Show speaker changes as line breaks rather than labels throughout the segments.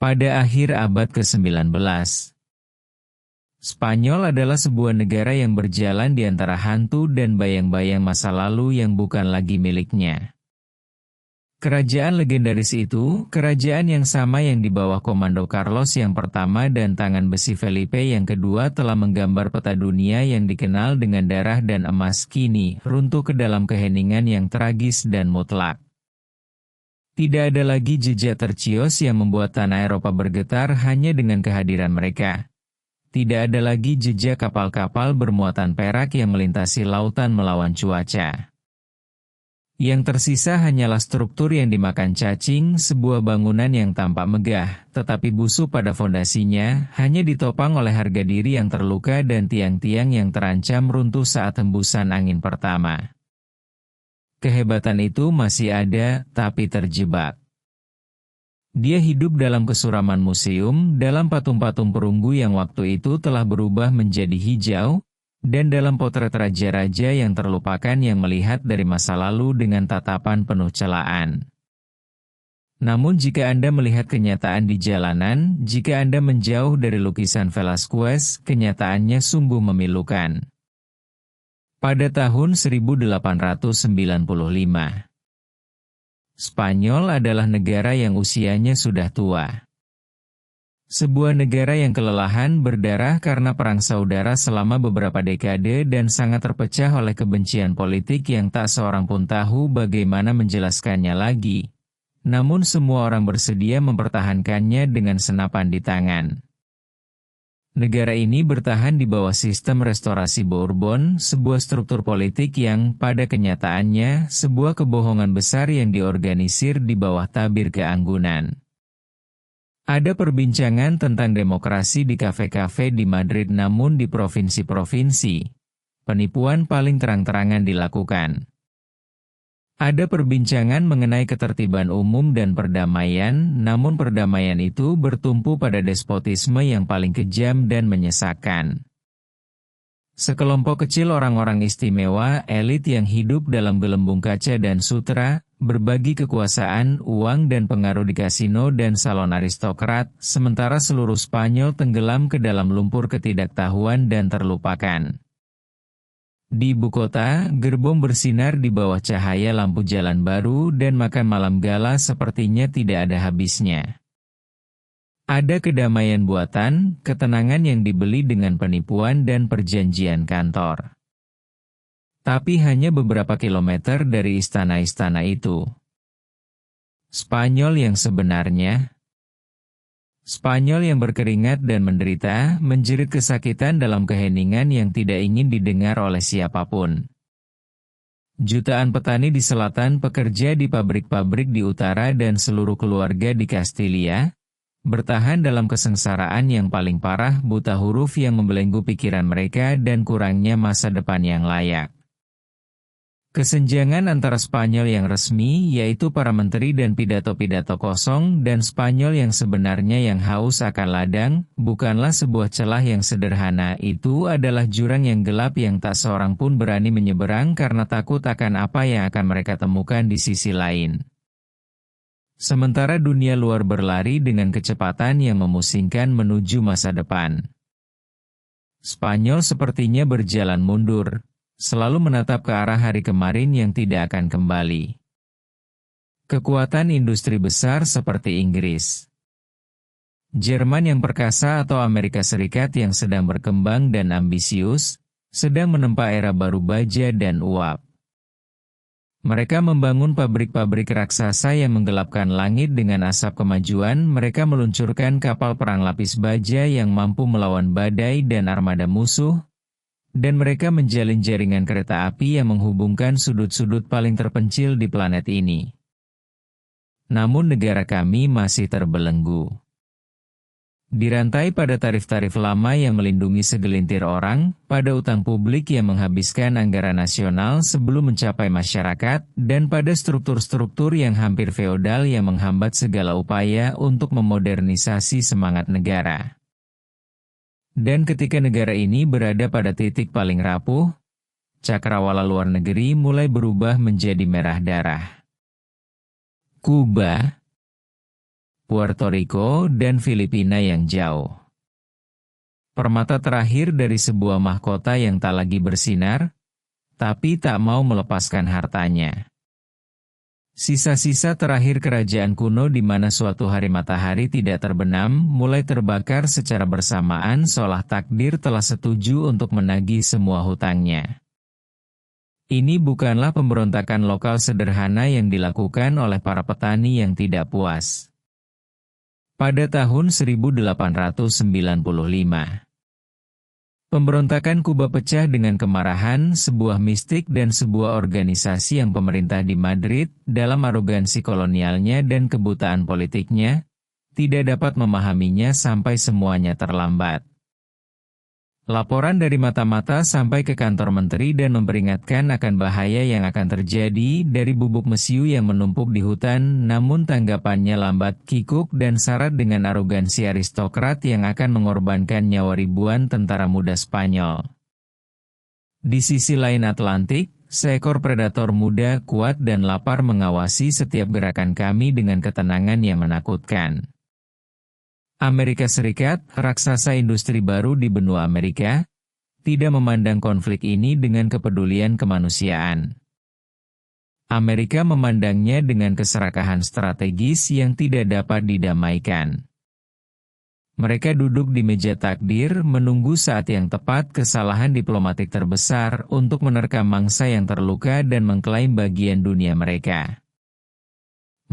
Pada akhir abad ke-19, Spanyol adalah sebuah negara yang berjalan di antara hantu dan bayang-bayang masa lalu yang bukan lagi miliknya. Kerajaan legendaris itu, kerajaan yang sama yang di bawah komando Carlos yang pertama dan tangan besi Felipe yang kedua telah menggambar peta dunia yang dikenal dengan darah dan emas kini, runtuh ke dalam keheningan yang tragis dan mutlak. Tidak ada lagi jejak tercios yang membuat tanah Eropa bergetar hanya dengan kehadiran mereka. Tidak ada lagi jejak kapal-kapal bermuatan perak yang melintasi lautan melawan cuaca. Yang tersisa hanyalah struktur yang dimakan cacing, sebuah bangunan yang tampak megah, tetapi busuk pada fondasinya, hanya ditopang oleh harga diri yang terluka dan tiang-tiang yang terancam runtuh saat hembusan angin pertama. Kehebatan itu masih ada, tapi terjebak. Dia hidup dalam kesuraman museum, dalam patung-patung perunggu yang waktu itu telah berubah menjadi hijau, dan dalam potret raja-raja yang terlupakan yang melihat dari masa lalu dengan tatapan penuh celaan. Namun jika Anda melihat kenyataan di jalanan, jika Anda menjauh dari lukisan Velázquez, kenyataannya sungguh memilukan. Pada tahun 1895, Spanyol adalah negara yang usianya sudah tua. Sebuah negara yang kelelahan berdarah karena perang saudara selama beberapa dekade dan sangat terpecah oleh kebencian politik yang tak seorang pun tahu bagaimana menjelaskannya lagi. Namun semua orang bersedia mempertahankannya dengan senapan di tangan. Negara ini bertahan di bawah sistem restorasi Bourbon, sebuah struktur politik yang, pada kenyataannya, sebuah kebohongan besar yang diorganisir di bawah tabir keanggunan. Ada perbincangan tentang demokrasi di kafe-kafe di Madrid namun di provinsi-provinsi, penipuan paling terang-terangan dilakukan. Ada perbincangan mengenai ketertiban umum dan perdamaian, namun perdamaian itu bertumpu pada despotisme yang paling kejam dan menyesakan. Sekelompok kecil orang-orang istimewa, elit yang hidup dalam gelembung kaca dan sutra, berbagi kekuasaan, uang dan pengaruh di kasino dan salon aristokrat, sementara seluruh Spanyol tenggelam ke dalam lumpur ketidaktahuan dan terlupakan. Di ibu kota, gerbong bersinar di bawah cahaya lampu jalan baru dan makan malam gala sepertinya tidak ada habisnya. Ada kedamaian buatan, ketenangan yang dibeli dengan penipuan dan perjanjian kantor. Tapi hanya beberapa kilometer dari istana-istana itu. Spanyol yang sebenarnya. Spanyol yang berkeringat dan menderita, menjerit kesakitan dalam keheningan yang tidak ingin didengar oleh siapapun. Jutaan petani di selatan, pekerja di pabrik-pabrik di utara dan seluruh keluarga di Kastilia, bertahan dalam kesengsaraan yang paling parah, buta huruf yang membelenggu pikiran mereka dan kurangnya masa depan yang layak. Kesenjangan antara Spanyol yang resmi, yaitu para menteri dan pidato-pidato kosong, dan Spanyol yang sebenarnya yang haus akan ladang, bukanlah sebuah celah yang sederhana. Itu adalah jurang yang gelap yang tak seorang pun berani menyeberang karena takut akan apa yang akan mereka temukan di sisi lain. Sementara dunia luar berlari dengan kecepatan yang memusingkan menuju masa depan, Spanyol sepertinya berjalan mundur, selalu menatap ke arah hari kemarin yang tidak akan kembali. Kekuatan industri besar seperti Inggris, Jerman yang perkasa atau Amerika Serikat yang sedang berkembang dan ambisius, sedang menempa era baru baja dan uap. Mereka membangun pabrik-pabrik raksasa yang menggelapkan langit dengan asap kemajuan, mereka meluncurkan kapal perang lapis baja yang mampu melawan badai dan armada musuh, dan mereka menjalin jaringan kereta api yang menghubungkan sudut-sudut paling terpencil di planet ini. Namun negara kami masih terbelenggu. Dirantai pada tarif-tarif lama yang melindungi segelintir orang, pada utang publik yang menghabiskan anggaran nasional sebelum mencapai masyarakat, dan pada struktur-struktur yang hampir feodal yang menghambat segala upaya untuk memodernisasi semangat negara. Dan ketika negara ini berada pada titik paling rapuh, cakrawala luar negeri mulai berubah menjadi merah darah. Kuba. Puerto Rico, dan Filipina yang jauh. Permata terakhir dari sebuah mahkota yang tak lagi bersinar, tapi tak mau melepaskan hartanya. Sisa-sisa terakhir kerajaan kuno di mana suatu hari matahari tidak terbenam, mulai terbakar secara bersamaan seolah takdir telah setuju untuk menagih semua hutangnya. Ini bukanlah pemberontakan lokal sederhana yang dilakukan oleh para petani yang tidak puas. Pada tahun 1895, pemberontakan Kuba pecah dengan kemarahan sebuah mistik dan sebuah organisasi yang pemerintah di Madrid, dalam arogansi kolonialnya dan kebutaan politiknya, tidak dapat memahaminya sampai semuanya terlambat. Laporan dari mata-mata sampai ke kantor menteri dan memperingatkan akan bahaya yang akan terjadi dari bubuk mesiu yang menumpuk di hutan, namun tanggapannya lambat, kikuk dan syarat dengan arogansi aristokrat yang akan mengorbankan nyawa ribuan tentara muda Spanyol. Di sisi lain Atlantik, seekor predator muda, kuat dan lapar mengawasi setiap gerakan kami dengan ketenangan yang menakutkan. Amerika Serikat, raksasa industri baru di benua Amerika, tidak memandang konflik ini dengan kepedulian kemanusiaan. Amerika memandangnya dengan keserakahan strategis yang tidak dapat didamaikan. Mereka duduk di meja takdir menunggu saat yang tepat kesalahan diplomatik terbesar untuk menerkam mangsa yang terluka dan mengklaim bagian dunia mereka.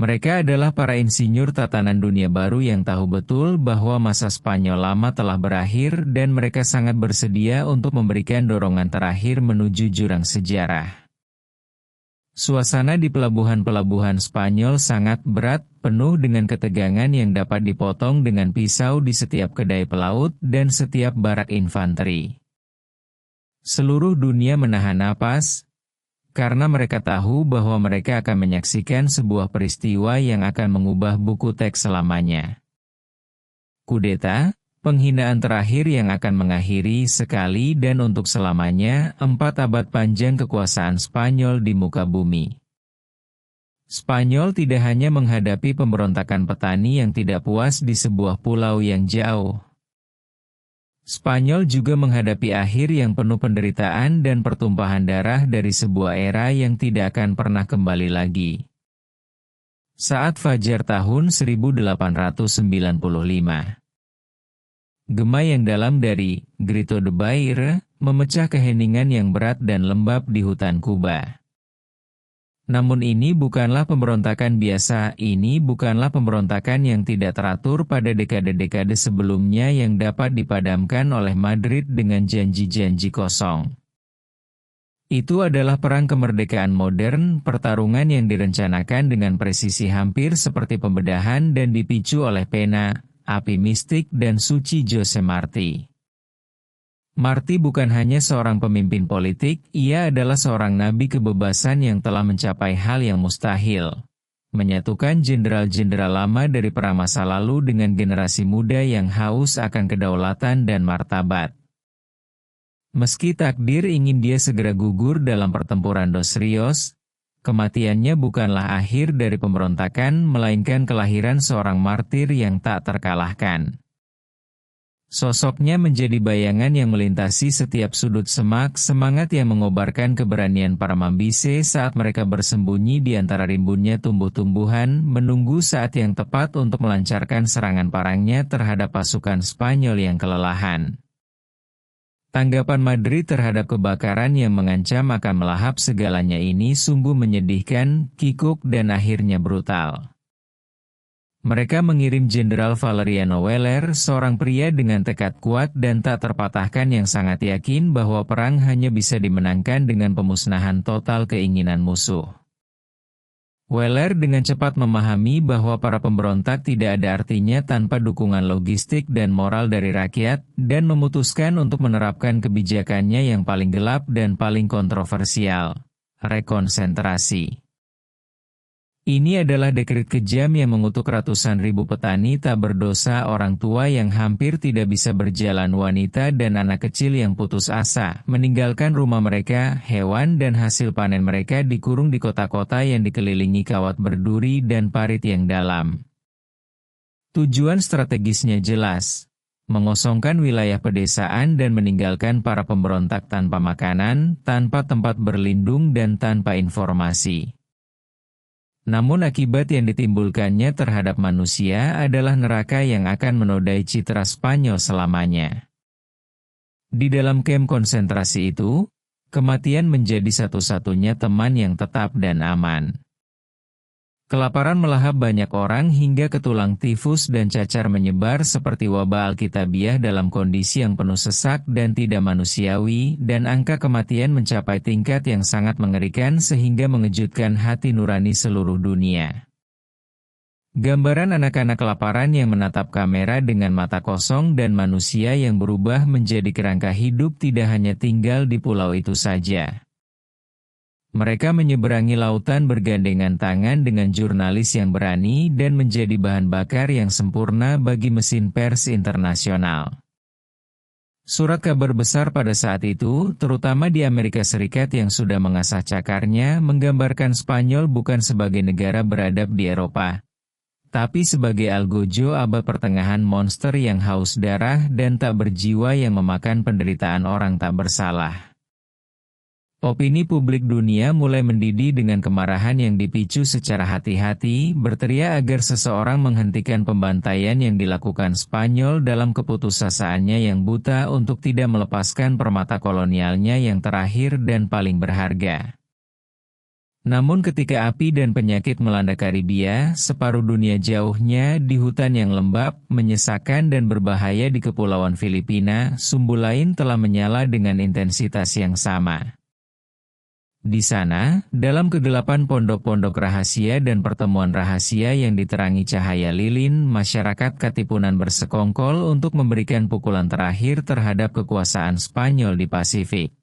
Mereka adalah para insinyur tatanan dunia baru yang tahu betul bahwa masa Spanyol lama telah berakhir dan mereka sangat bersedia untuk memberikan dorongan terakhir menuju jurang sejarah. Suasana di pelabuhan-pelabuhan Spanyol sangat berat, penuh dengan ketegangan yang dapat dipotong dengan pisau di setiap kedai pelaut dan setiap barak infanteri. Seluruh dunia menahan napas, karena mereka tahu bahwa mereka akan menyaksikan sebuah peristiwa yang akan mengubah buku teks selamanya. Kudeta, penghinaan terakhir yang akan mengakhiri sekali dan untuk selamanya 4 abad panjang kekuasaan Spanyol di muka bumi. Spanyol tidak hanya menghadapi pemberontakan petani yang tidak puas di sebuah pulau yang jauh. Spanyol juga menghadapi akhir yang penuh penderitaan dan pertumpahan darah dari sebuah era yang tidak akan pernah kembali lagi. Saat fajar tahun 1895. Gema yang dalam dari Grito de Baire memecah keheningan yang berat dan lembab di hutan Kuba. Namun ini bukanlah pemberontakan biasa, ini bukanlah pemberontakan yang tidak teratur pada dekade-dekade sebelumnya yang dapat dipadamkan oleh Madrid dengan janji-janji kosong. Itu adalah perang kemerdekaan modern, pertarungan yang direncanakan dengan presisi hampir seperti pembedahan dan dipicu oleh pena, api mistik dan suci Jose Marti. Marti bukan hanya seorang pemimpin politik, ia adalah seorang nabi kebebasan yang telah mencapai hal yang mustahil. Menyatukan jenderal-jenderal lama dari perang masa lalu dengan generasi muda yang haus akan kedaulatan dan martabat. Meski takdir ingin dia segera gugur dalam pertempuran Dos Rios, kematiannya bukanlah akhir dari pemberontakan melainkan kelahiran seorang martir yang tak terkalahkan. Sosoknya menjadi bayangan yang melintasi setiap sudut semak, semangat yang mengobarkan keberanian para Mambise saat mereka bersembunyi di antara rimbunnya tumbuh-tumbuhan, menunggu saat yang tepat untuk melancarkan serangan parangnya terhadap pasukan Spanyol yang kelelahan. Tanggapan Madrid terhadap kebakaran yang mengancam akan melahap segalanya ini sungguh menyedihkan, kikuk dan akhirnya brutal. Mereka mengirim Jenderal Valeriano Weller, seorang pria dengan tekad kuat dan tak terpatahkan yang sangat yakin bahwa perang hanya bisa dimenangkan dengan pemusnahan total keinginan musuh. Weller dengan cepat memahami bahwa para pemberontak tidak ada artinya tanpa dukungan logistik dan moral dari rakyat, dan memutuskan untuk menerapkan kebijakannya yang paling gelap dan paling kontroversial, rekonsentrasi. Ini adalah dekret kejam yang mengutuk ratusan ribu petani tak berdosa, orang tua yang hampir tidak bisa berjalan, wanita dan anak kecil yang putus asa, meninggalkan rumah mereka, hewan dan hasil panen mereka dikurung di kota-kota yang dikelilingi kawat berduri dan parit yang dalam. Tujuan strategisnya jelas, mengosongkan wilayah pedesaan dan meninggalkan para pemberontak tanpa makanan, tanpa tempat berlindung dan tanpa informasi. Namun akibat yang ditimbulkannya terhadap manusia adalah neraka yang akan menodai citra Spanyol selamanya. Di dalam kamp konsentrasi itu, kematian menjadi satu-satunya teman yang tetap dan aman. Kelaparan melahap banyak orang hingga ketulang tifus dan cacar menyebar seperti wabah Alkitabiah dalam kondisi yang penuh sesak dan tidak manusiawi, dan angka kematian mencapai tingkat yang sangat mengerikan sehingga mengejutkan hati nurani seluruh dunia. Gambaran anak-anak kelaparan yang menatap kamera dengan mata kosong dan manusia yang berubah menjadi kerangka hidup tidak hanya tinggal di pulau itu saja. Mereka menyeberangi lautan bergandengan tangan dengan jurnalis yang berani dan menjadi bahan bakar yang sempurna bagi mesin pers internasional. Surat kabar besar pada saat itu, terutama di Amerika Serikat yang sudah mengasah cakarnya, menggambarkan Spanyol bukan sebagai negara beradab di Eropa, tapi sebagai algojo abad pertengahan monster yang haus darah dan tak berjiwa yang memakan penderitaan orang tak bersalah. Opini publik dunia mulai mendidih dengan kemarahan yang dipicu secara hati-hati, berteriak agar seseorang menghentikan pembantaian yang dilakukan Spanyol dalam keputusasaannya yang buta untuk tidak melepaskan permata kolonialnya yang terakhir dan paling berharga. Namun ketika api dan penyakit melanda Karibia, separuh dunia jauhnya di hutan yang lembab, menyesakan dan berbahaya di Kepulauan Filipina, sumbu lain telah menyala dengan intensitas yang sama. Di sana, dalam kegelapan pondok-pondok rahasia dan pertemuan rahasia yang diterangi cahaya lilin, masyarakat Katipunan bersekongkol untuk memberikan pukulan terakhir terhadap kekuasaan Spanyol di Pasifik.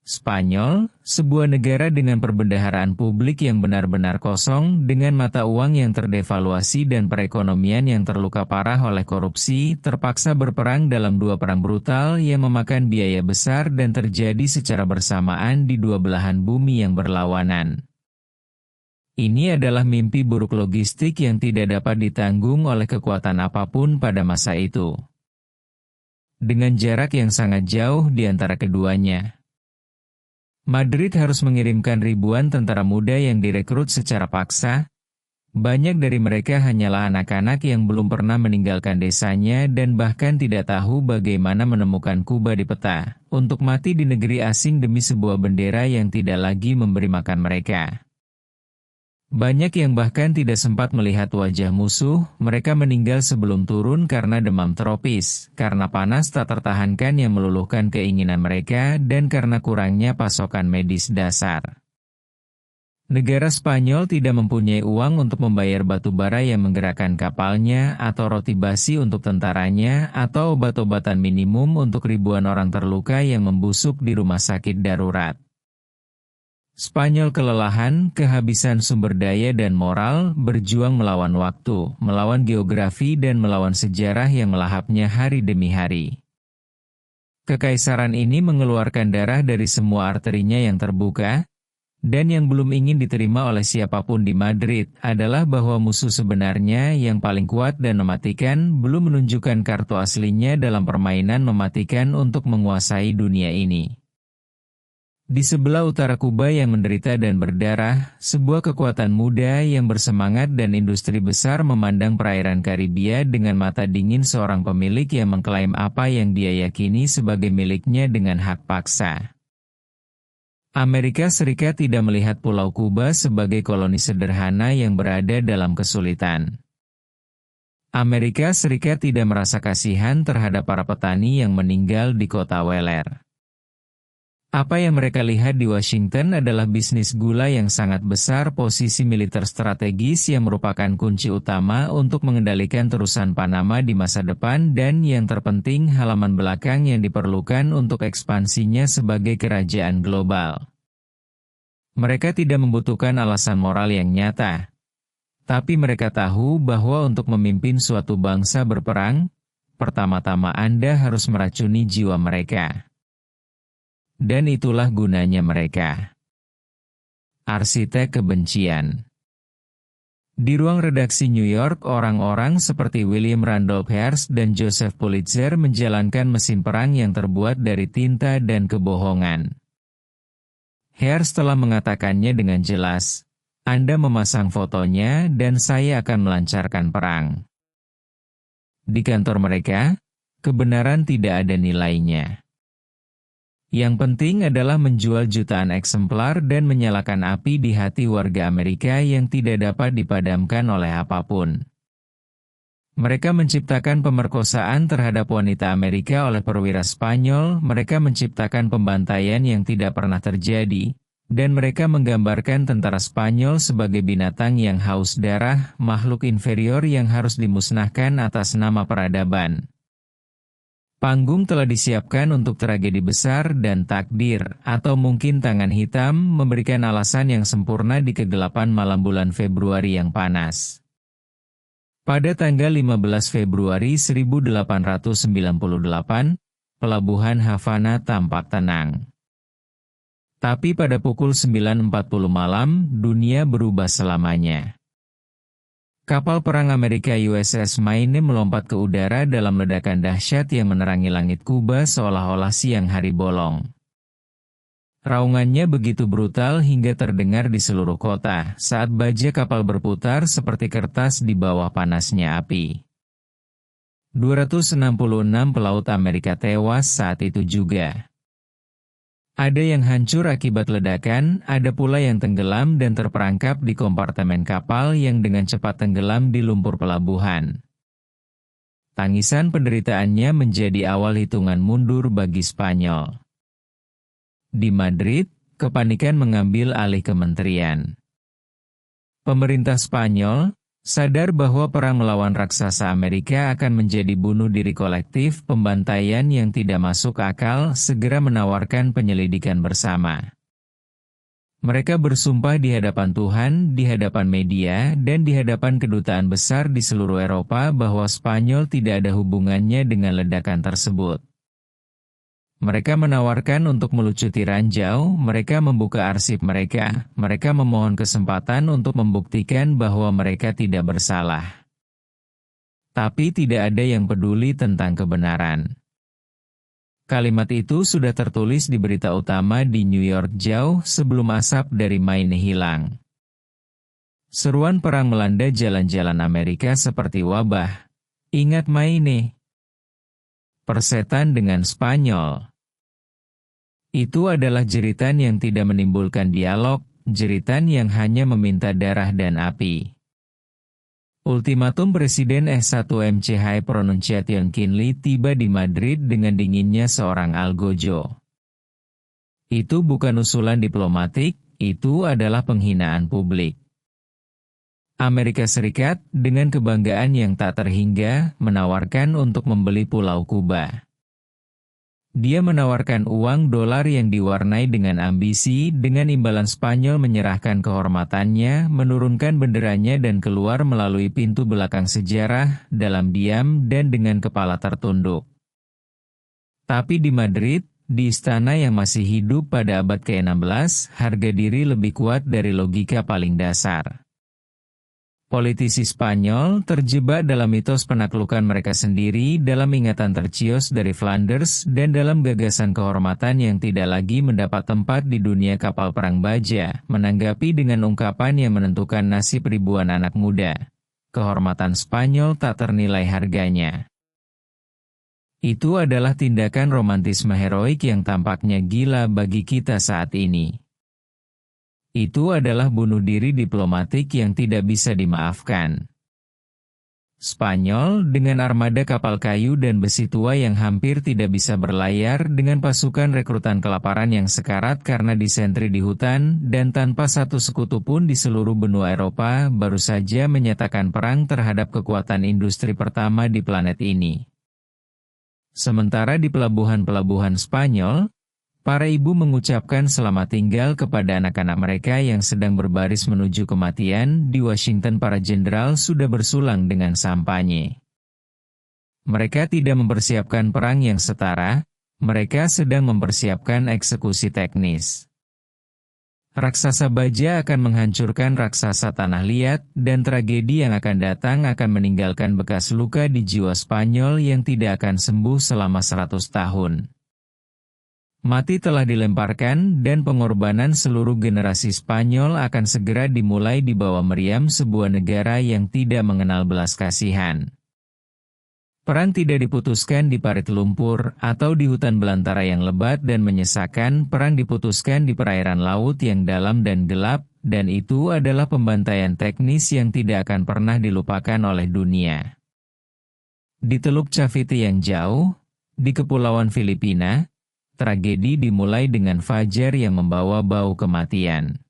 Spanyol, sebuah negara dengan perbendaharaan publik yang benar-benar kosong, dengan mata uang yang terdevaluasi dan perekonomian yang terluka parah oleh korupsi, terpaksa berperang dalam dua perang brutal yang memakan biaya besar dan terjadi secara bersamaan di dua belahan bumi yang berlawanan. Ini adalah mimpi buruk logistik yang tidak dapat ditanggung oleh kekuatan apapun pada masa itu. Dengan jarak yang sangat jauh di antara keduanya, Madrid harus mengirimkan ribuan tentara muda yang direkrut secara paksa. Banyak dari mereka hanyalah anak-anak yang belum pernah meninggalkan desanya dan bahkan tidak tahu bagaimana menemukan Kuba di peta, untuk mati di negeri asing demi sebuah bendera yang tidak lagi memberi makan mereka. Banyak yang bahkan tidak sempat melihat wajah musuh, mereka meninggal sebelum turun karena demam tropis, karena panas tak tertahankan yang meluluhkan keinginan mereka, dan karena kurangnya pasokan medis dasar. Negara Spanyol tidak mempunyai uang untuk membayar batu bara yang menggerakkan kapalnya, atau roti basi untuk tentaranya, atau obat-obatan minimum untuk ribuan orang terluka yang membusuk di rumah sakit darurat. Spanyol kelelahan, kehabisan sumber daya dan moral, berjuang melawan waktu, melawan geografi dan melawan sejarah yang melahapnya hari demi hari. Kekaisaran ini mengeluarkan darah dari semua arterinya yang terbuka, dan yang belum ingin diterima oleh siapapun di Madrid adalah bahwa musuh sebenarnya yang paling kuat dan mematikan belum menunjukkan kartu aslinya dalam permainan mematikan untuk menguasai dunia ini. Di sebelah utara Kuba yang menderita dan berdarah, sebuah kekuatan muda yang bersemangat dan industri besar memandang perairan Karibia dengan mata dingin seorang pemilik yang mengklaim apa yang dia yakini sebagai miliknya dengan hak paksa. Amerika Serikat tidak melihat Pulau Kuba sebagai koloni sederhana yang berada dalam kesulitan. Amerika Serikat tidak merasa kasihan terhadap para petani yang meninggal di kota Weler. Apa yang mereka lihat di Washington adalah bisnis gula yang sangat besar, posisi militer strategis yang merupakan kunci utama untuk mengendalikan terusan Panama di masa depan, dan yang terpenting halaman belakang yang diperlukan untuk ekspansinya sebagai kerajaan global. Mereka tidak membutuhkan alasan moral yang nyata, tapi mereka tahu bahwa untuk memimpin suatu bangsa berperang, pertama-tama Anda harus meracuni jiwa mereka. Dan itulah gunanya mereka. Arsitek kebencian. Di ruang redaksi New York, orang-orang seperti William Randolph Hearst dan Joseph Pulitzer menjalankan mesin perang yang terbuat dari tinta dan kebohongan. Hearst telah mengatakannya dengan jelas, "Anda memasang fotonya dan saya akan melancarkan perang." Di kantor mereka, kebenaran tidak ada nilainya. Yang penting adalah menjual jutaan eksemplar dan menyalakan api di hati warga Amerika yang tidak dapat dipadamkan oleh apapun. Mereka menciptakan pemerkosaan terhadap wanita Amerika oleh perwira Spanyol, mereka menciptakan pembantaian yang tidak pernah terjadi, dan mereka menggambarkan tentara Spanyol sebagai binatang yang haus darah, makhluk inferior yang harus dimusnahkan atas nama peradaban. Panggung telah disiapkan untuk tragedi besar dan takdir, atau mungkin tangan hitam, memberikan alasan yang sempurna di kegelapan malam bulan Februari yang panas. Pada tanggal 15 Februari 1898, pelabuhan Havana tampak tenang. Tapi pada pukul 9.40 malam, dunia berubah selamanya. Kapal perang Amerika USS Maine melompat ke udara dalam ledakan dahsyat yang menerangi langit Kuba seolah-olah siang hari bolong. Raungannya begitu brutal hingga terdengar di seluruh kota saat baja kapal berputar seperti kertas di bawah panasnya api. 266 pelaut Amerika tewas saat itu juga. Ada yang hancur akibat ledakan, ada pula yang tenggelam dan terperangkap di kompartemen kapal yang dengan cepat tenggelam di lumpur pelabuhan. Tangisan penderitaannya menjadi awal hitungan mundur bagi Spanyol. Di Madrid, kepanikan mengambil alih kementerian. Pemerintah Spanyol sadar bahwa perang melawan raksasa Amerika akan menjadi bunuh diri kolektif, pembantaian yang tidak masuk akal, segera menawarkan penyelidikan bersama. Mereka bersumpah di hadapan Tuhan, di hadapan media, dan di hadapan kedutaan besar di seluruh Eropa bahwa Spanyol tidak ada hubungannya dengan ledakan tersebut. Mereka menawarkan untuk melucuti ranjau, mereka membuka arsip mereka memohon kesempatan untuk membuktikan bahwa mereka tidak bersalah. Tapi tidak ada yang peduli tentang kebenaran. Kalimat itu sudah tertulis di berita utama di New York jauh sebelum asap dari Maine hilang. Seruan perang melanda jalan-jalan Amerika seperti wabah. Ingat Maine. Persetan dengan Spanyol. Itu adalah jeritan yang tidak menimbulkan dialog, jeritan yang hanya meminta darah dan api. Ultimatum Presiden S1 High Pronunciation Kinley tiba di Madrid dengan dinginnya seorang algojo. Itu bukan usulan diplomatik, itu adalah penghinaan publik. Amerika Serikat, dengan kebanggaan yang tak terhingga, menawarkan untuk membeli Pulau Kuba. Dia menawarkan uang dolar yang diwarnai dengan ambisi, dengan imbalan Spanyol menyerahkan kehormatannya, menurunkan benderanya dan keluar melalui pintu belakang sejarah, dalam diam dan dengan kepala tertunduk. Tapi di Madrid, di istana yang masih hidup pada abad ke-16, harga diri lebih kuat dari logika paling dasar. Politisi Spanyol terjebak dalam mitos penaklukan mereka sendiri, dalam ingatan tercios dari Flanders, dan dalam gagasan kehormatan yang tidak lagi mendapat tempat di dunia kapal perang baja, menanggapi dengan ungkapan yang menentukan nasib ribuan anak muda. Kehormatan Spanyol tak ternilai harganya. Itu adalah tindakan romantisme heroik yang tampaknya gila bagi kita saat ini. Itu adalah bunuh diri diplomatik yang tidak bisa dimaafkan. Spanyol, dengan armada kapal kayu dan besi tua yang hampir tidak bisa berlayar, dengan pasukan rekrutan kelaparan yang sekarat karena disentri di hutan, dan tanpa satu sekutu pun di seluruh benua Eropa, baru saja menyatakan perang terhadap kekuatan industri pertama di planet ini. Sementara di pelabuhan-pelabuhan Spanyol, para ibu mengucapkan selamat tinggal kepada anak-anak mereka yang sedang berbaris menuju kematian. Di Washington para jenderal sudah bersulang dengan sampanye. Mereka tidak mempersiapkan perang yang setara, mereka sedang mempersiapkan eksekusi teknis. Raksasa baja akan menghancurkan raksasa tanah liat, dan tragedi yang akan datang akan meninggalkan bekas luka di jiwa Spanyol yang tidak akan sembuh selama 100 tahun. Mati telah dilemparkan, dan pengorbanan seluruh generasi Spanyol akan segera dimulai di bawah meriam sebuah negara yang tidak mengenal belas kasihan. Perang tidak diputuskan di parit lumpur atau di hutan belantara yang lebat dan menyesakan. Perang diputuskan di perairan laut yang dalam dan gelap, dan itu adalah pembantaian teknis yang tidak akan pernah dilupakan oleh dunia. Di Teluk Cavite yang jauh, di Kepulauan Filipina, tragedi dimulai dengan fajar yang membawa bau kematian.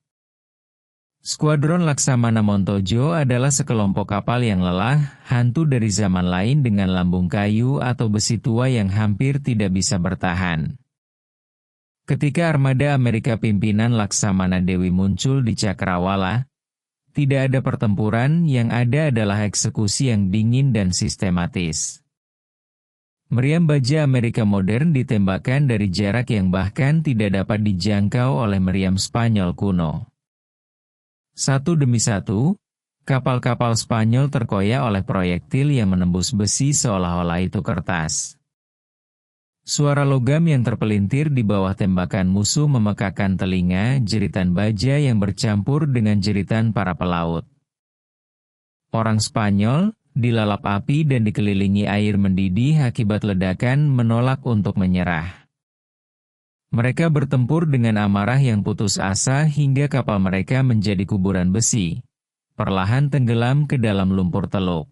Skuadron Laksamana Montojo adalah sekelompok kapal yang lelah, hantu dari zaman lain dengan lambung kayu atau besi tua yang hampir tidak bisa bertahan. Ketika armada Amerika pimpinan Laksamana Dewi muncul di Cakrawala, tidak ada pertempuran, yang ada adalah eksekusi yang dingin dan sistematis. Meriam baja Amerika modern ditembakkan dari jarak yang bahkan tidak dapat dijangkau oleh meriam Spanyol kuno. Satu demi satu, kapal-kapal Spanyol terkoyak oleh proyektil yang menembus besi seolah-olah itu kertas. Suara logam yang terpelintir di bawah tembakan musuh memekakan telinga, jeritan baja yang bercampur dengan jeritan para pelaut. Orang Spanyol, dilalap api dan dikelilingi air mendidih akibat ledakan, menolak untuk menyerah. Mereka bertempur dengan amarah yang putus asa hingga kapal mereka menjadi kuburan besi, perlahan tenggelam ke dalam lumpur teluk.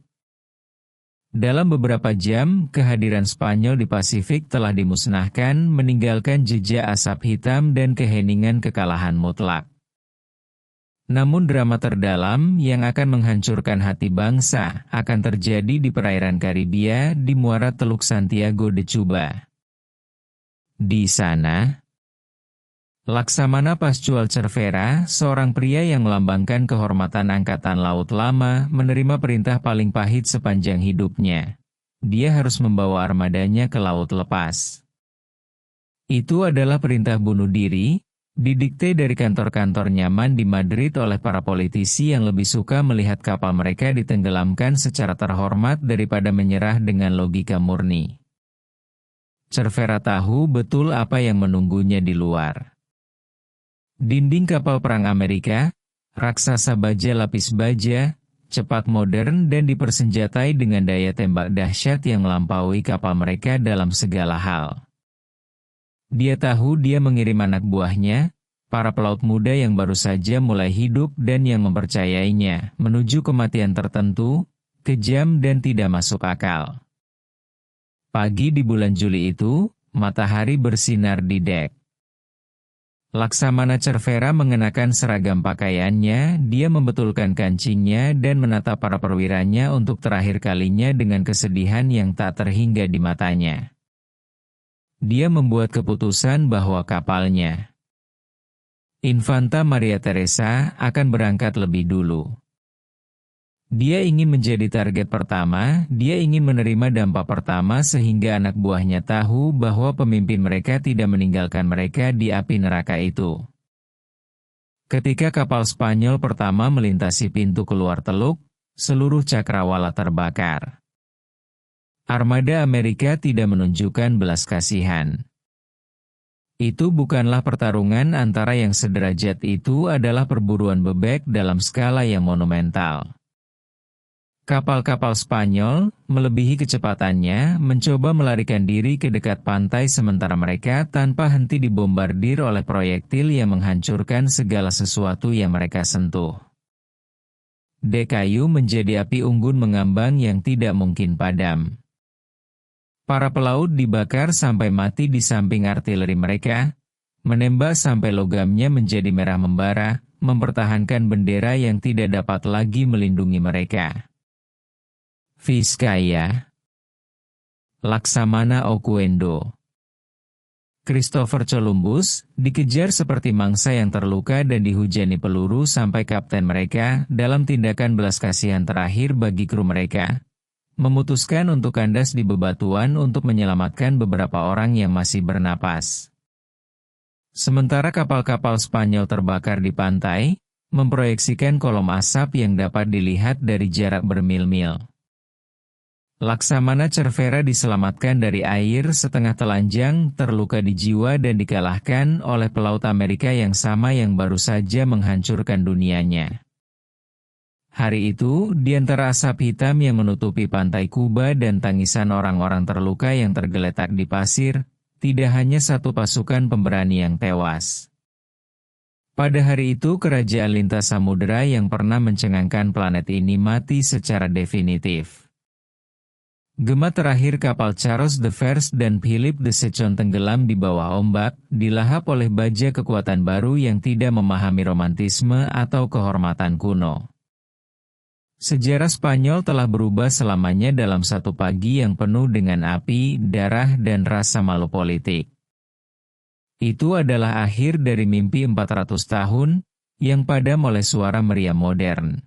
Dalam beberapa jam, kehadiran Spanyol di Pasifik telah dimusnahkan, meninggalkan jejak asap hitam dan keheningan kekalahan mutlak. Namun drama terdalam yang akan menghancurkan hati bangsa akan terjadi di perairan Karibia di muara Teluk Santiago de Cuba. Di sana, Laksamana Pascual Cervera, seorang pria yang melambangkan kehormatan Angkatan Laut Lama, menerima perintah paling pahit sepanjang hidupnya. Dia harus membawa armadanya ke laut lepas. Itu adalah perintah bunuh diri, didikte dari kantor-kantor nyaman di Madrid oleh para politisi yang lebih suka melihat kapal mereka ditenggelamkan secara terhormat daripada menyerah dengan logika murni. Cervera tahu betul apa yang menunggunya di luar. Dinding kapal perang Amerika, raksasa baja lapis baja, cepat modern dan dipersenjatai dengan daya tembak dahsyat yang melampaui kapal mereka dalam segala hal. Dia tahu dia mengirim anak buahnya, para pelaut muda yang baru saja mulai hidup dan yang mempercayainya, menuju kematian tertentu, kejam dan tidak masuk akal. Pagi di bulan Juli itu, matahari bersinar di dek. Laksamana Cervera mengenakan seragam pakaiannya, dia membetulkan kancingnya dan menatap para perwiranya untuk terakhir kalinya dengan kesedihan yang tak terhingga di matanya. Dia membuat keputusan bahwa kapalnya, Infanta Maria Teresa, akan berangkat lebih dulu. Dia ingin menjadi target pertama, dia ingin menerima dampak pertama sehingga anak buahnya tahu bahwa pemimpin mereka tidak meninggalkan mereka di api neraka itu. Ketika kapal Spanyol pertama melintasi pintu keluar teluk, seluruh cakrawala terbakar. Armada Amerika tidak menunjukkan belas kasihan. Itu bukanlah pertarungan antara yang sederajat, itu adalah perburuan bebek dalam skala yang monumental. Kapal-kapal Spanyol, melebihi kecepatannya, mencoba melarikan diri ke dekat pantai sementara mereka tanpa henti dibombardir oleh proyektil yang menghancurkan segala sesuatu yang mereka sentuh. Dek kayu menjadi api unggun mengambang yang tidak mungkin padam. Para pelaut dibakar sampai mati di samping artileri mereka, menembak sampai logamnya menjadi merah membara, mempertahankan bendera yang tidak dapat lagi melindungi mereka. Vizcaya, Laksamana Oquendo, Christopher Columbus, dikejar seperti mangsa yang terluka dan dihujani peluru sampai kapten mereka, dalam tindakan belas kasihan terakhir bagi kru mereka, memutuskan untuk kandas di bebatuan untuk menyelamatkan beberapa orang yang masih bernapas. Sementara kapal-kapal Spanyol terbakar di pantai, memproyeksikan kolom asap yang dapat dilihat dari jarak bermil-mil. Laksamana Cervera diselamatkan dari air setengah telanjang, terluka di jiwa dan dikalahkan oleh pelaut Amerika yang sama yang baru saja menghancurkan dunianya. Hari itu, di antara asap hitam yang menutupi pantai Kuba dan tangisan orang-orang terluka yang tergeletak di pasir, tidak hanya satu pasukan pemberani yang tewas. Pada hari itu kerajaan lintas samudera yang pernah mencengangkan planet ini mati secara definitif. Gema terakhir kapal Charles the First dan Philip the Second tenggelam di bawah ombak, dilahap oleh baja kekuatan baru yang tidak memahami romantisme atau kehormatan kuno. Sejarah Spanyol telah berubah selamanya dalam satu pagi yang penuh dengan api, darah, dan rasa malu politik. Itu adalah akhir dari mimpi 400 tahun, yang padam oleh suara meriam modern.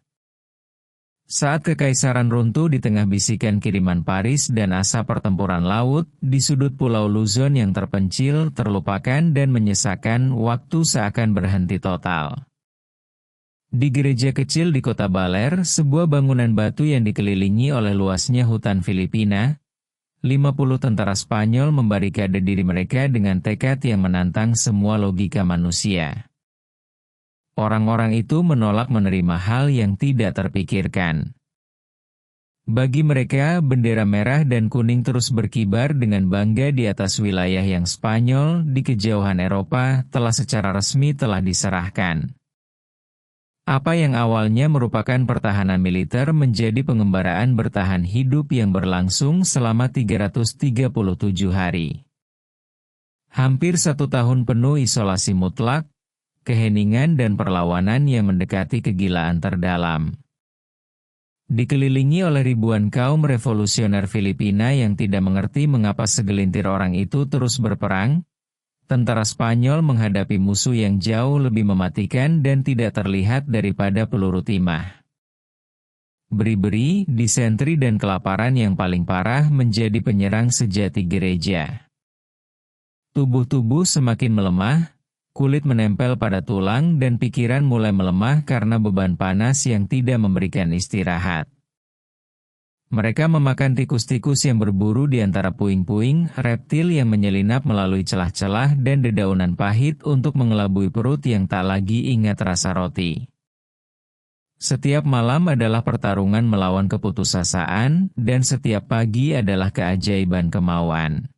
Saat kekaisaran runtuh di tengah bisikan kiriman Paris dan asap pertempuran laut, di sudut pulau Luzon yang terpencil, terlupakan dan menyesakan, waktu seakan berhenti total. Di gereja kecil di kota Baler, sebuah bangunan batu yang dikelilingi oleh luasnya hutan Filipina, 50 tentara Spanyol membarikade diri mereka dengan tekad yang menantang semua logika manusia. Orang-orang itu menolak menerima hal yang tidak terpikirkan. Bagi mereka, bendera merah dan kuning terus berkibar dengan bangga di atas wilayah yang Spanyol di kejauhan Eropa telah resmi diserahkan. Apa yang awalnya merupakan pertahanan militer menjadi pengembaraan bertahan hidup yang berlangsung selama 337 hari. Hampir 1 tahun penuh isolasi mutlak, keheningan dan perlawanan yang mendekati kegilaan terdalam. Dikelilingi oleh ribuan kaum revolusioner Filipina yang tidak mengerti mengapa segelintir orang itu terus berperang, tentara Spanyol menghadapi musuh yang jauh lebih mematikan dan tidak terlihat daripada peluru timah. Beri-beri, disentri dan kelaparan yang paling parah menjadi penyerang sejati gereja. Tubuh-tubuh semakin melemah, kulit menempel pada tulang dan pikiran mulai melemah karena beban panas yang tidak memberikan istirahat. Mereka memakan tikus-tikus yang berburu di antara puing-puing, reptil yang menyelinap melalui celah-celah dan dedaunan pahit untuk mengelabui perut yang tak lagi ingat rasa roti. Setiap malam adalah pertarungan melawan keputusasaan, dan setiap pagi adalah keajaiban kemauan.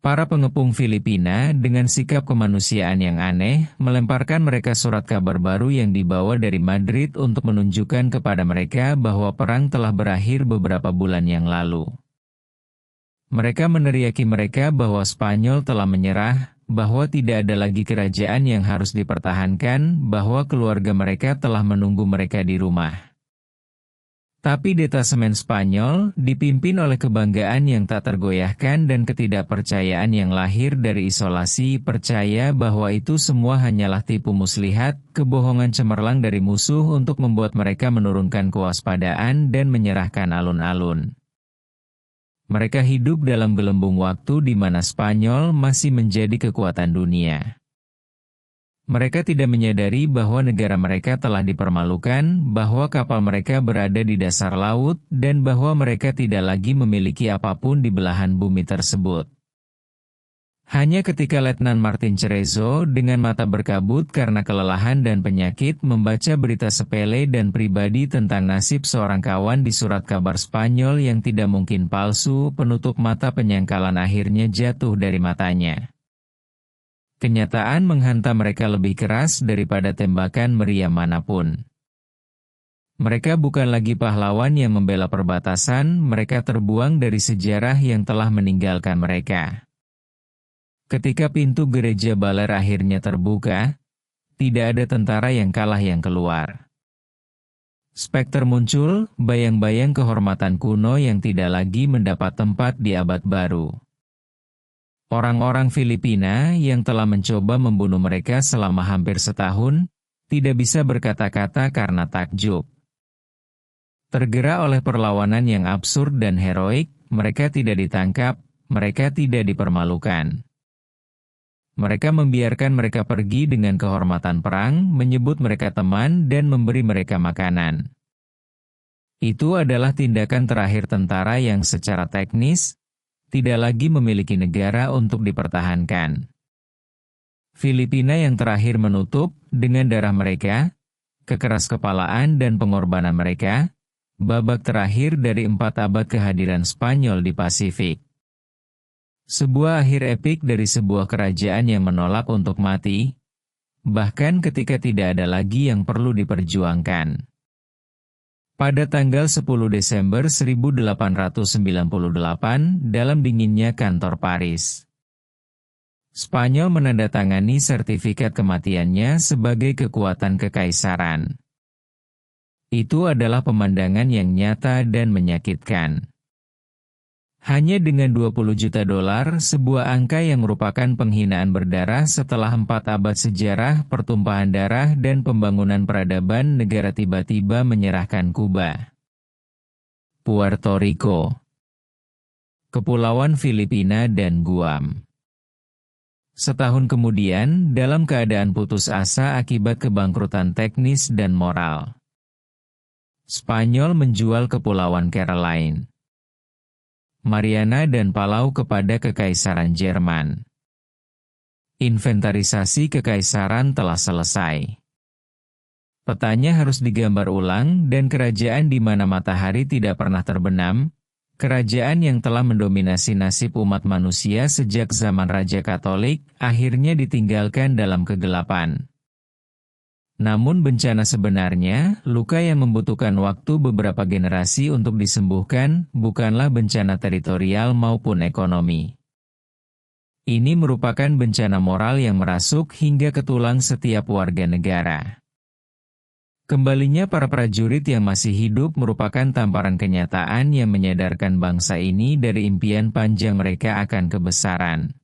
Para pengepung Filipina, dengan sikap kemanusiaan yang aneh, melemparkan mereka surat kabar baru yang dibawa dari Madrid untuk menunjukkan kepada mereka bahwa perang telah berakhir beberapa bulan yang lalu. Mereka meneriaki mereka bahwa Spanyol telah menyerah, bahwa tidak ada lagi kerajaan yang harus dipertahankan, bahwa keluarga mereka telah menunggu mereka di rumah. Tapi detasemen Spanyol, dipimpin oleh kebanggaan yang tak tergoyahkan dan ketidakpercayaan yang lahir dari isolasi, percaya bahwa itu semua hanyalah tipu muslihat, kebohongan cemerlang dari musuh untuk membuat mereka menurunkan kewaspadaan dan menyerahkan alun-alun. Mereka hidup dalam gelembung waktu di mana Spanyol masih menjadi kekuatan dunia. Mereka tidak menyadari bahwa negara mereka telah dipermalukan, bahwa kapal mereka berada di dasar laut, dan bahwa mereka tidak lagi memiliki apapun di belahan bumi tersebut. Hanya ketika Letnan Martin Cerezo dengan mata berkabut karena kelelahan dan penyakit membaca berita sepele dan pribadi tentang nasib seorang kawan di surat kabar Spanyol yang tidak mungkin palsu, penutup mata penyangkalan akhirnya jatuh dari matanya. Kenyataan menghantam mereka lebih keras daripada tembakan meriam manapun. Mereka bukan lagi pahlawan yang membela perbatasan, mereka terbuang dari sejarah yang telah meninggalkan mereka. Ketika pintu gereja Baler akhirnya terbuka, tidak ada tentara yang kalah yang keluar. Spekter muncul, bayang-bayang kehormatan kuno yang tidak lagi mendapat tempat di abad baru. Orang-orang Filipina yang telah mencoba membunuh mereka selama hampir setahun, tidak bisa berkata-kata karena takjub. Tergerak oleh perlawanan yang absurd dan heroik, mereka tidak ditangkap, mereka tidak dipermalukan. Mereka membiarkan mereka pergi dengan kehormatan perang, menyebut mereka teman dan memberi mereka makanan. Itu adalah tindakan terakhir tentara yang secara teknis tidak lagi memiliki negara untuk dipertahankan. Filipina yang terakhir menutup dengan darah mereka, kekeraskepalaan dan pengorbanan mereka, babak terakhir dari 4 abad kehadiran Spanyol di Pasifik. Sebuah akhir epik dari sebuah kerajaan yang menolak untuk mati, bahkan ketika tidak ada lagi yang perlu diperjuangkan. Pada tanggal 10 Desember 1898, dalam dinginnya kantor Paris, Spanyol menandatangani sertifikat kematiannya sebagai kekuatan kekaisaran. Itu adalah pemandangan yang nyata dan menyakitkan. Hanya dengan 20 juta dolar, sebuah angka yang merupakan penghinaan berdarah setelah 4 abad sejarah, pertumpahan darah dan pembangunan peradaban, negara tiba-tiba menyerahkan Kuba, Puerto Rico, Kepulauan Filipina dan Guam. Setahun kemudian, dalam keadaan putus asa akibat kebangkrutan teknis dan moral, Spanyol menjual Kepulauan Caroline, Mariana dan Palau kepada Kekaisaran Jerman. Inventarisasi kekaisaran telah selesai. Petanya harus digambar ulang dan kerajaan di mana matahari tidak pernah terbenam, kerajaan yang telah mendominasi nasib umat manusia sejak zaman Raja Katolik, akhirnya ditinggalkan dalam kegelapan. Namun bencana sebenarnya, luka yang membutuhkan waktu beberapa generasi untuk disembuhkan, bukanlah bencana teritorial maupun ekonomi. Ini merupakan bencana moral yang merasuk hingga ke tulang setiap warga negara. Kembalinya para prajurit yang masih hidup merupakan tamparan kenyataan yang menyadarkan bangsa ini dari impian panjang mereka akan kebesaran.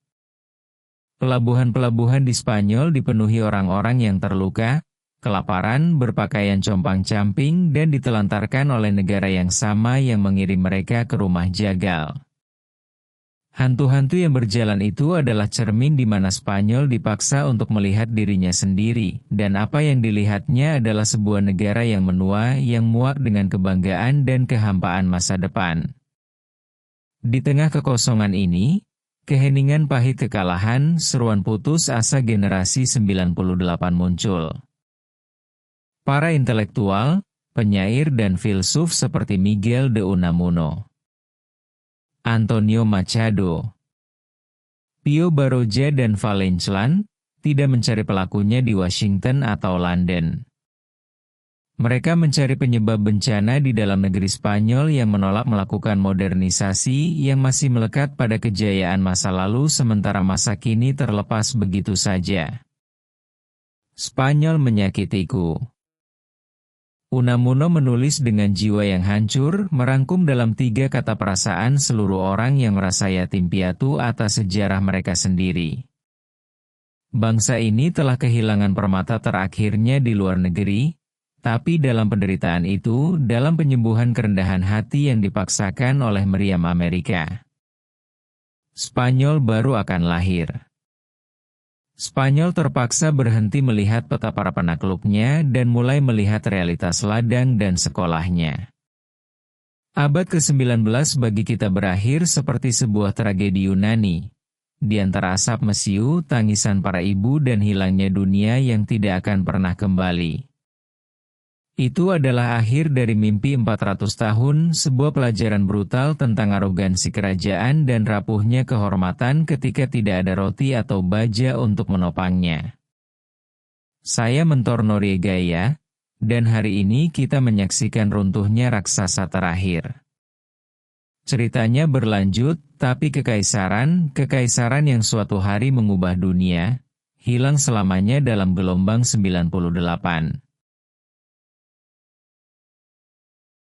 Pelabuhan-pelabuhan di Spanyol dipenuhi orang-orang yang terluka, kelaparan, berpakaian compang-camping dan ditelantarkan oleh negara yang sama yang mengirim mereka ke rumah jagal. Hantu-hantu yang berjalan itu adalah cermin di mana Spanyol dipaksa untuk melihat dirinya sendiri, dan apa yang dilihatnya adalah sebuah negara yang menua yang muak dengan kebanggaan dan kehampaan masa depan. Di tengah kekosongan ini, keheningan pahit kekalahan, seruan putus asa generasi 98 muncul. Para intelektual, penyair dan filsuf seperti Miguel de Unamuno, Antonio Machado, Pío Baroja dan Valencián tidak mencari pelakunya di Washington atau London. Mereka mencari penyebab bencana di dalam negeri Spanyol yang menolak melakukan modernisasi yang masih melekat pada kejayaan masa lalu sementara masa kini terlepas begitu saja. Spanyol menyakitiku. Unamuno menulis dengan jiwa yang hancur, merangkum dalam 3 kata perasaan seluruh orang yang merasa yatim piatu atas sejarah mereka sendiri. Bangsa ini telah kehilangan permata terakhirnya di luar negeri, tapi dalam penderitaan itu, dalam penyembuhan kerendahan hati yang dipaksakan oleh meriam Amerika, Spanyol baru akan lahir. Spanyol terpaksa berhenti melihat peta para penakluknya dan mulai melihat realitas ladang dan sekolahnya. Abad ke-19 bagi kita berakhir seperti sebuah tragedi Yunani. Di antara asap mesiu, tangisan para ibu dan hilangnya dunia yang tidak akan pernah kembali. Itu adalah akhir dari mimpi 400 tahun, sebuah pelajaran brutal tentang arogansi kerajaan dan rapuhnya kehormatan ketika tidak ada roti atau baja untuk menopangnya. Saya Mentor Noriega ya, dan hari ini kita menyaksikan runtuhnya raksasa terakhir. Ceritanya berlanjut, tapi kekaisaran yang suatu hari mengubah dunia, hilang selamanya dalam gelombang 98.